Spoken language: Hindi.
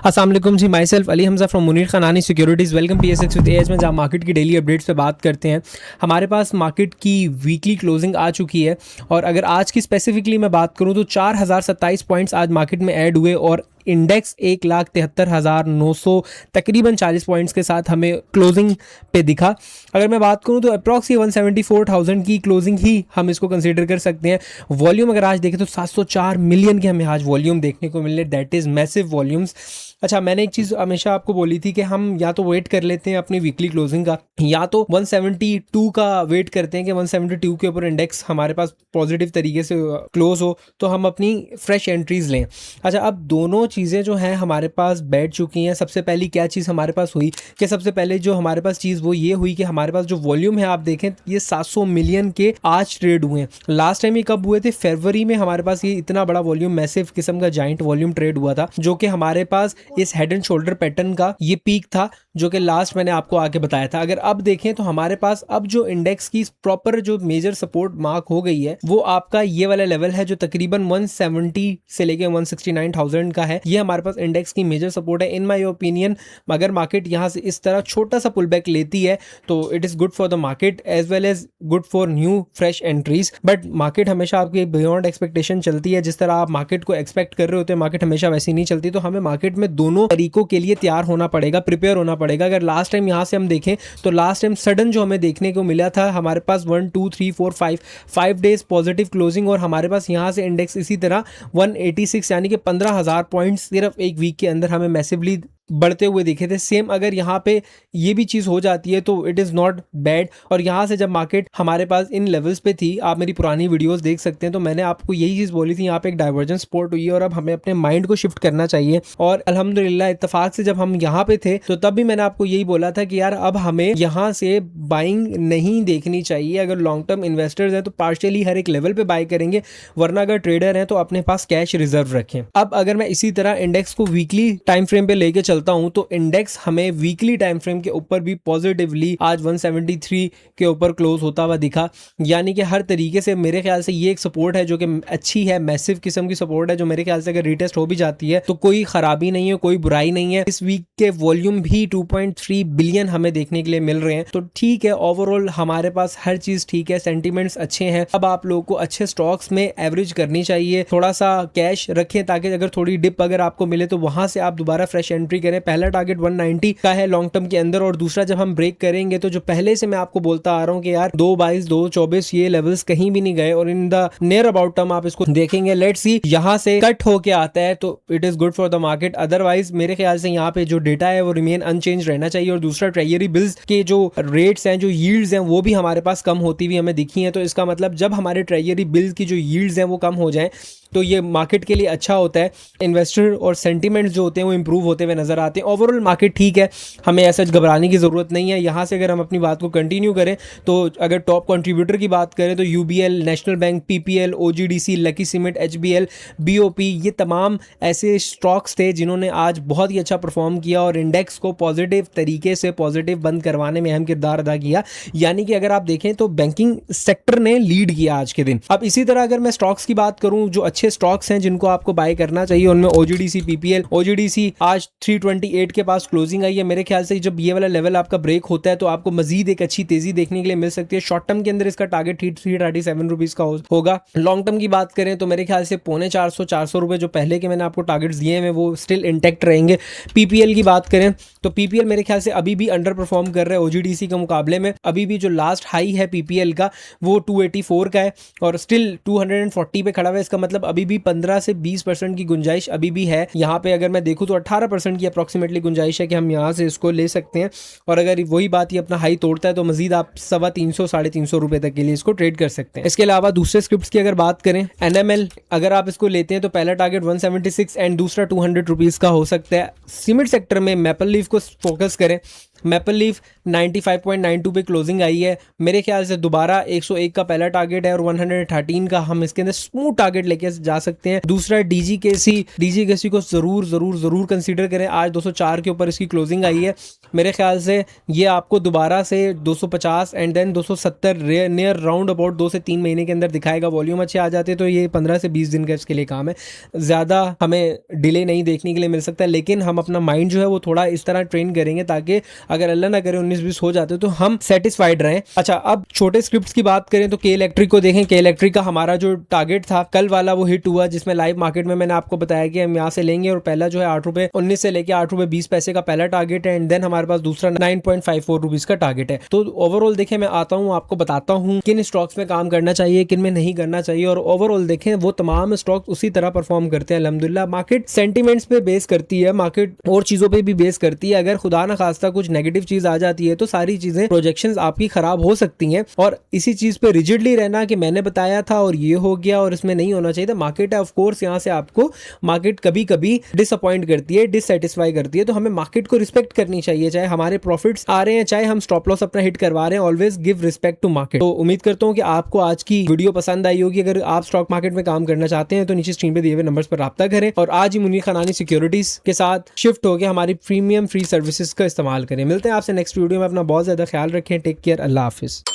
अस्सलाम वालेकुम जी, myself Ali Hamza from Munir Khanani Securities. Welcome PSX with edge में जहाँ मार्केट की डेली अपडेट्स पे बात करते हैं। हमारे पास मार्केट की वीकली क्लोजिंग आ चुकी है और अगर आज की स्पेसिफिकली मैं बात करूँ तो 4027 पॉइंट्स आज मार्केट में ऐड हुए और इंडेक्स 1,73,900 तकरीबन 40 पॉइंट्स के साथ हमें क्लोजिंग पे दिखा। अगर मैं बात करूं तो अप्रॉक्स 174,000 की क्लोजिंग ही हम इसको कंसीडर कर सकते हैं। वॉल्यूम अगर आज देखें तो 704 मिलियन के हमें आज वॉल्यूम देखने को मिले, दैट इज़ मैसिव वॉल्यूम्स। अच्छा, मैंने एक चीज़ हमेशा आपको बोली थी कि हम या तो वेट कर लेते हैं अपनी वीकली क्लोजिंग का, या तो 172 का वेट करते हैं कि 172 के ऊपर इंडेक्स हमारे पास पॉजिटिव तरीके से क्लोज हो तो हम अपनी फ्रेश एंट्रीज लें। अच्छा, अब दोनों चीज़ें जो हैं हमारे पास बैठ चुकी हैं। सबसे पहली क्या चीज़ हमारे पास हुई कि सबसे पहले जो हमारे पास चीज़ वो ये हुई कि हमारे पास जो वॉल्यूम है आप देखें ये 700 मिलियन के आज ट्रेड हुए हैं। लास्ट टाइम ये कब हुए थे? फरवरी में हमारे पास ये इतना बड़ा वॉल्यूम, मैसिव किस्म का जाइंट वॉल्यूम ट्रेड हुआ था, जो कि हमारे पास इस हेड एंड शोल्डर पैटर्न का ये पीक था जो कि लास्ट मैंने आपको आके बताया था। अगर अब देखें तो हमारे पास अब जो इंडेक्स की प्रॉपर जो मेजर सपोर्ट मार्क हो गई है वो आपका ये वाला लेवल है जो तकरीबन 170 से लेके 169,000 का है। ये हमारे पास इंडेक्स की मेजर सपोर्ट है। इन माय ओपिनियन अगर मार्केट यहाँ से इस तरह छोटा सा पुल बैक लेती है तो it is good for the market as well as good for new fresh entries. But market हमेशा आपकी बियॉन्ड एक्सपेक्टेशन चलती है। जिस तरह आप मार्केट को एक्सपेक्ट कर रहे होते हैं मार्केट हमेशा वैसी नहीं चलती, तो हमें मार्केट में दोनों तरीकों के लिए तैयार होना पड़ेगा, प्रिपेयर होना पड़ेगा। अगर लास्ट टाइम यहाँ से हम देखें तो लास्ट टाइम सडन जो हमें देखने को मिला था हमारे पास 1 2 3 4 5 डेज पॉजिटिव क्लोजिंग और हमारे पास यहाँ से इंडेक्स इसी तरह 186 यानी कि 15,000 पॉइंट्स सिर्फ एक वीक के अंदर हमें मैसिवली बढ़ते हुए दिखे थे। सेम अगर यहाँ पे ये भी चीज़ हो जाती है तो इट इज़ नॉट बैड। और यहाँ से जब मार्केट हमारे पास इन लेवल्स पे थी, आप मेरी पुरानी वीडियोस देख सकते हैं, तो मैंने आपको यही चीज़ बोली थी यहाँ पे एक डाइवर्जेंस सपोर्ट हुई है और अब हमें अपने माइंड को शिफ्ट करना चाहिए। और अल्हम्दुलिल्लाह इत्तेफाक से जब हम यहाँ पे थे तो तब भी मैंने आपको यही बोला था कि यार अब हमें यहाँ से बाइंग नहीं देखनी चाहिए। अगर लॉन्ग टर्म इन्वेस्टर्स हैं तो पार्शियली हर एक लेवल पे बाय करेंगे, वरना अगर ट्रेडर हैं तो अपने पास कैश रिजर्व रखें। अब अगर मैं इसी तरह इंडेक्स को वीकली टाइम फ्रेम पे लेके चलता हूं तो इंडेक्स हमें वीकली टाइम फ्रेम के ऊपर भी पॉजिटिवली आज 173 के ऊपर क्लोज होता हुआ दिखा। यानी कि हर तरीके से मेरे ख्याल से ये एक सपोर्ट है जो कि अच्छी है, मैसिव किस्म की सपोर्ट है, जो मेरे ख्याल से अगर रीटेस्ट हो भी जाती है तो कोई खराबी नहीं है, कोई बुराई नहीं है। इस वीक के वॉल्यूम भी 2.3 बिलियन हमें देखने के लिए मिल रहे हैं, तो ठीक है, ओवरऑल हमारे पास हर चीज ठीक है, सेंटीमेंट्स अच्छे हैं। अब आप लोगों को अच्छे स्टॉक्स में एवरेज करनी चाहिए, थोड़ा सा कैश रखें ताकि अगर थोड़ी डिप अगर आपको मिले तो वहां से आप दोबारा फ्रेश एंट्री करें। पहला टारगेट 190 का है लॉन्ग टर्म के अंदर, और दूसरा जब हम ब्रेक करेंगे तो जो पहले से मैं आपको बोलता आ रहा हूं कि यार 222 224 ये लेवल्स कहीं भी नहीं गए और in the near about term आप इसको देखेंगे। लेट्स सी यहां से कट होके आता है तो it is good for the market, otherwise मेरे ख्याल से यहाँ पे जो डेटा है वो रिमेन अनचेंज रहना चाहिए। और दूसरा ट्रेजरी बिल्स के जो रेट्स हैं, जो यील्ड्स हैं, वो भी हमारे पास कम होती हुई हमें दिखी हैं। तो इसका मतलब जब हमारे ट्रेजरी बिल्स की जो यील्ड्स हैं वो कम हो जाएं तो ये मार्केट के लिए अच्छा होता है। इन्वेस्टर और सेंटीमेंट्स जो होते हैं वो इंप्रूव होते हुए नजर आते हैं। ओवरऑल मार्केट ठीक है, हमें ऐसा घबराने की ज़रूरत नहीं है। यहाँ से अगर हम अपनी बात को कंटिन्यू करें तो अगर टॉप कंट्रीब्यूटर की बात करें तो UBL, national bank, PPL, OGDC, lucky cement, HBL, BOP, ये तमाम ऐसे स्टॉक्स थे जिन्होंने आज बहुत ही अच्छा परफॉर्म किया और इंडेक्स को पॉजिटिव तरीके से पॉजिटिव बंद करवाने में अहम किरदार अदा किया। यानी कि अगर आप देखें तो बैंकिंग सेक्टर ने लीड किया आज के दिन। अब इसी तरह अगर मैं स्टॉक्स की बात करूं, जो अच्छे स्टॉक्स हैं जिनको आपको बाय करना चाहिए, उनमें ओजीडीसी, पीपीएल। ओजीडीसी आज 328 के पास क्लोजिंग आई है। मेरे ख्याल से जब ये वाला लेवल आपका ब्रेक होता है तो आपको मजीद एक अच्छी तेजी देखने के लिए मिल सकती है। शॉर्ट टर्म के अंदर इसका टारगेट 337 रुपीज का होगा। लॉन्ग टर्म की बात करें तो मेरे ख्याल से 450 रुपए जो पहले के मैंने आपको टारगेट्स दिए हैं वो स्टिल इंटैक्ट रहेंगे। पीपीएल की बात करें तो पीपीएल मेरे ख्याल से अभी भी अंडर परफॉर्म कर रहा है ओजीडीसी के मुकाबले में। अभी भी जो लास्ट हाई है पीपीएल का वो 284 का है और स्टिल 240 पे खड़ा हुआ है। इसका मतलब अभी भी 15 से 20% की गुंजाइश अभी भी है। यहाँ पे अगर मैं देखूँ तो 18% की अप्रॉक्सीमेटली गुंजाइश है कि हम यहाँ से इसको ले सकते हैं। और अगर वही बात ये अपना हाई तोड़ता है तो मजीद आप 350 350 रुपए तक के लिए इसको ट्रेड कर सकते हैं। इसके अलावा दूसरे स्क्रिप्ट्स की अगर बात करें, एनएमएल अगर आप इसको लेते हैं तो पहला टारगेट 176 एंड दूसरा 200 रुपीज का हो सकता है। सीमेंट सेक्टर में मैपल लीफ को फोकस करें मैपल लीफ 95.92 पे क्लोजिंग आई है। मेरे ख्याल से दोबारा 101 का पहला टारगेट है और 113 का हम इसके अंदर स्मूथ टारगेट लेके जा सकते हैं। दूसरा डीजीकेसी को जरूर जरूर जरूर कंसीडर करें। आज 204 के ऊपर इसकी क्लोजिंग आई है। मेरे ख्याल से ये आपको दोबारा से 250 and then 270 near round about 2 से 3 महीने के अंदर दिखाएगा। वॉल्यूम अच्छे आ जाते तो ये 15 से 20 दिन का इसके लिए काम है, ज़्यादा हमें डिले नहीं देखने के लिए मिल सकता है। लेकिन हम अपना माइंड जो है वो थोड़ा इस तरह ट्रेन करेंगे ताकि अगर अल्लाह ना करे 19-20 हो जाते तो हम सेटिस्फाइड रहें। अच्छा, अब छोटे स्क्रिप्ट्स की बात करें तो के इलेक्ट्रिक को देखें। के इलेक्ट्रिक का हमारा जो टारगेट था कल वाला वो हिट हुआ, जिसमें लाइव मार्केट में मैंने आपको बताया कि हम यहाँ से लेंगे और पहला जो है 8 रुपये 19 से लेके 8 रुपये 20 पैसे का पहला टारगेट है एंड देन हमारे पास दूसरा 9.54 रुपीज का टारगेट है। तो ओवरऑल देखें, मैं आता हूँ आपको बताता हूँ किन स्टॉक्स में काम करना चाहिए, किन में नहीं करना चाहिए, और ओवरऑल देखें वो तमाम स्टॉक्स उसी तरह परफॉर्म करते हैं अल्हम्दुलिल्लाह। मार्केट सेंटिमेंट्स पे बेस करती है, मार्केट और चीजों पे भी बेस करती है। अगर खुदा ना खास्ता कुछ नेगेटिव चीज आ जाती है तो सारी चीजें प्रोजेक्शंस आपकी खराब हो सकती हैं, और इसी चीज पे रिजिडली रहना कि मैंने बताया था और ये हो गया और इसमें नहीं होना चाहिए था। मार्केट है, ऑफ कोर्स यहाँ से आपको मार्केट कभी कभी डिसअपॉइंट करती है, डिससेटिस्फाई करती है, तो हमें मार्केट को रिस्पेक्ट करनी चाहिए। चाहे हमारे प्रॉफिट्स आ रहे हैं, चाहे हम स्टॉप लॉस अपना हिट करवा रहे हैं, always give respect to market. तो उम्मीद करता हूँ कि आपको आज की वीडियो पसंद आई होगी। अगर आप स्टॉक मार्केट में काम करना चाहते हैं तो नीचे स्क्रीन पे दिए हुए नंबर्स पर राब्ता करें और आज ही मुनीर खनानी सिक्योरिटीज के साथ शिफ्ट होकर हमारी प्रीमियम फ्री सर्विसेज का इस्तेमाल करें। मिलते हैं आपसे नेक्स्ट वीडियो में। अपना बहुत ज्यादा ख्याल रखें। Take care. अल्लाह हाफिज।